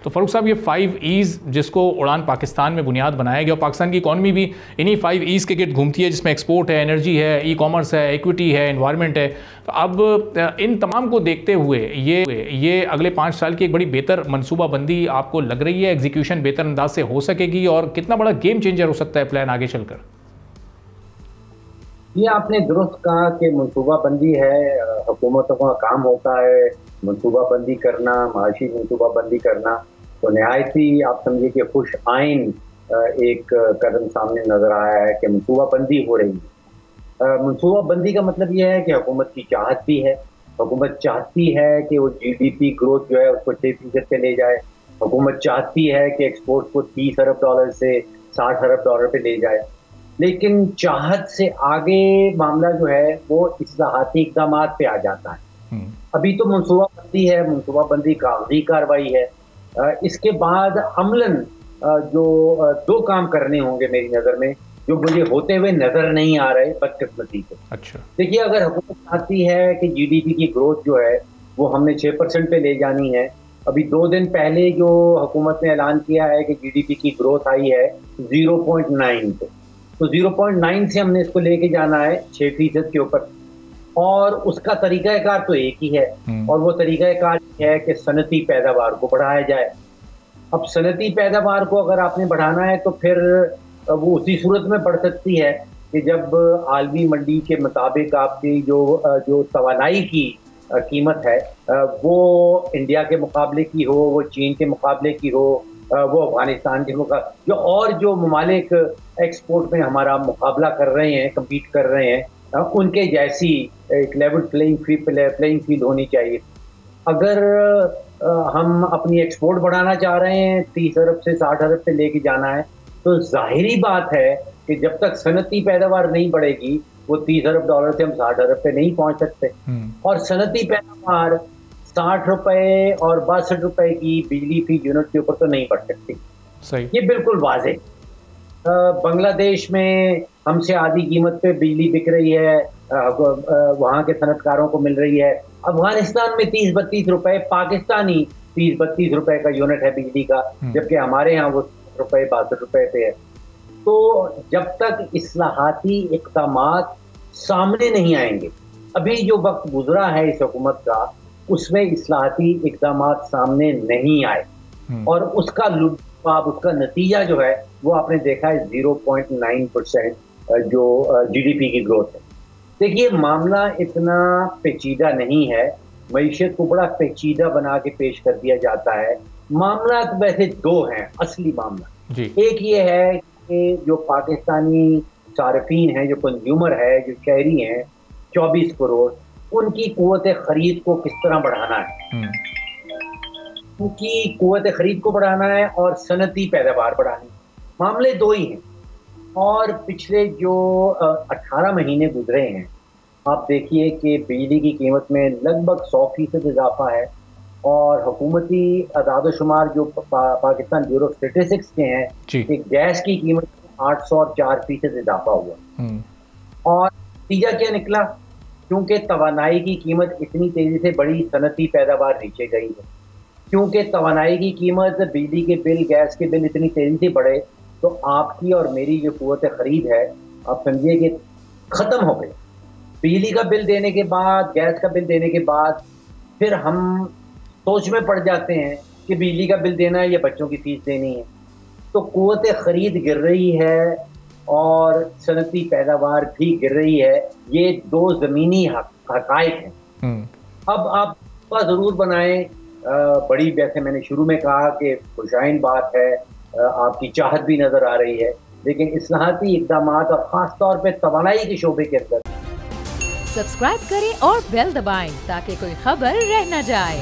तो फारूक साहब, ये 5 ईज़ जिसको उड़ान पाकिस्तान में बुनियाद बनाया गया, और पाकिस्तान की इकॉनमी भी इन्हीं 5 ईज़ के गिर्द घूमती है, जिसमें एक्सपोर्ट है, एनर्जी है, ई कॉमर्स है, इक्विटी है, एनवायरनमेंट है। तो अब इन तमाम को देखते हुए ये अगले 5 साल की एक बड़ी बेहतर मनसूबाबंदी आपको लग रही है? एग्जीक्यूशन बेहतर अंदाज से हो सकेगी और कितना बड़ा गेम चेंजर हो सकता है प्लान आगे चलकर? ये आपने दुरुस्त कहा कि मनसूबाबंदी है, हुकूमतों का काम होता है मनसूबाबंदी करना, माशी मनसूबाबंदी करना। तो नहायत ही आप समझिए कि खुश आइन एक कदम सामने नजर आया है कि मनसूबाबंदी हो रही है। मनसूबाबंदी का मतलब यह है कि हुकूमत की चाहत भी है, हुकूमत चाहती है कि वो GDP ग्रोथ जो है उसको 6% पे ले जाए। हुकूमत चाहती है कि एक्सपोर्ट को $30 अरब से $60 अरब पे ले जाए। लेकिन चाहत से आगे मामला जो है वो इस्लाहाती इक़दाम पे आ जाता है। अभी तो मनसूबाबंदी है, मनसूबाबंदी कागजी कार्रवाई है। इसके बाद अमलन जो 2 काम करने होंगे मेरी नज़र में, जो मुझे होते हुए नजर नहीं आ रहे बदकिस्मती से। अच्छा, देखिए, अगर हुकूमत चाहती है कि GDP की ग्रोथ जो है वो हमने 6% पे ले जानी है, अभी 2 दिन पहले जो हुकूमत ने ऐलान किया है कि GDP की ग्रोथ आई है 0.9 पे, तो 0.9 से हमने इसको लेके जाना है 6% के ऊपर। और उसका तरीकाकार तो एक ही है, और वो तरीकाकार है कि सनती पैदावार को बढ़ाया जाए। अब सनती पैदावार को अगर आपने बढ़ाना है तो फिर वो उसी सूरत में बढ़ सकती है कि जब आलमी मंडी के मुताबिक आपकी जो तवानाई की कीमत है वो इंडिया के मुकाबले की हो, वो चीन के मुकाबले की हो, वो अफगानिस्तान के मुकाबले जो ममालिक एक्सपोर्ट में हमारा मुकाबला कर रहे हैं, कम्पीट कर रहे हैं, उनके जैसी एक लेवल प्लेइंग फील्ड होनी चाहिए। अगर हम अपनी एक्सपोर्ट बढ़ाना चाह रहे हैं, 30 अरब से 60 अरब पे लेके जाना है, तो जाहिरी बात है कि जब तक सनती पैदावार नहीं बढ़ेगी वो $30 अरब से हम 60 अरब पे नहीं पहुंच सकते। और सनती पैदावार 60 रुपए और 62 रुपए की बिजली फी यूनिट के ऊपर तो नहीं बढ़ सकती। सही, ये बिल्कुल वाज़ेह। बांग्लादेश में हमसे आधी कीमत पे बिजली बिक रही है, वहाँ के सनतकारों को मिल रही है। अफगानिस्तान में 30-32 रुपए, पाकिस्तानी 30-32 रुपए का यूनिट है बिजली का, जबकि हमारे यहाँ वो 62 रुपए पे है। तो जब तक इस्लाहाती इक़दामात सामने नहीं आएंगे, अभी जो वक्त गुजरा है इस हुकूमत का उसमें इस्लाहाती इक़दामात सामने नहीं आए, और उसका लुत्फ़, उसका नतीजा जो है वो आपने देखा है 0.9% जो GDP की ग्रोथ है। देखिए, मामला इतना पेचीदा नहीं है, मईशत को बड़ा पेचीदा बना के पेश कर दिया जाता है। मामला वैसे 2 हैं असली मामला जी। एक ये है कि जो पाकिस्तानी सार्फिन हैं, जो कंज्यूमर है, जो शहरी हैं 24 करोड़, उनकी कुव्वत खरीद को किस तरह बढ़ाना है, उनकी कुव्वत खरीद को बढ़ाना है और सनती पैदावार बढ़ानी। मामले 2 ही हैं। और पिछले जो 18 महीने गुजरे हैं, आप देखिए कि बिजली की कीमत में लगभग 100% इजाफा है, और हुकूमती अदाद-ओ-शुमार जो पाकिस्तान ब्यूरो ऑफ स्टैटिस्टिक्स के हैं कि गैस की कीमत में 804% इजाफा हुआ। और नतीजा क्या निकला? क्योंकि तवानाई की कीमत इतनी तेजी से बढ़ी, सनती पैदावार नीचे गई है। क्योंकि तवानाई की कीमत, बिजली के बिल, गैस के बिल इतनी तेजी से बढ़े, तो आपकी और मेरी जो कुव्वत खरीद है, आप समझिए कि ख़त्म हो गई। बिजली का बिल देने के बाद, गैस का बिल देने के बाद फिर हम सोच में पड़ जाते हैं कि बिजली का बिल देना है या बच्चों की फीस देनी है। तो कुव्वत खरीद गिर रही है और सनती पैदावार भी गिर रही है। ये 2 ज़मीनी हक़ाइक़ हैं। अब आप ज़रूर बनाएं, बड़ी, जैसे मैंने शुरू में कहा कि खुशाइन बात है, आपकी चाहत भी नज़र आ रही है, लेकिन इस्लाहाती इक़दामात और ख़ास तौर पे तवानाई के शोबे के अंदर। सब्सक्राइब करें और बेल दबाएं ताकि कोई खबर रह न जाए।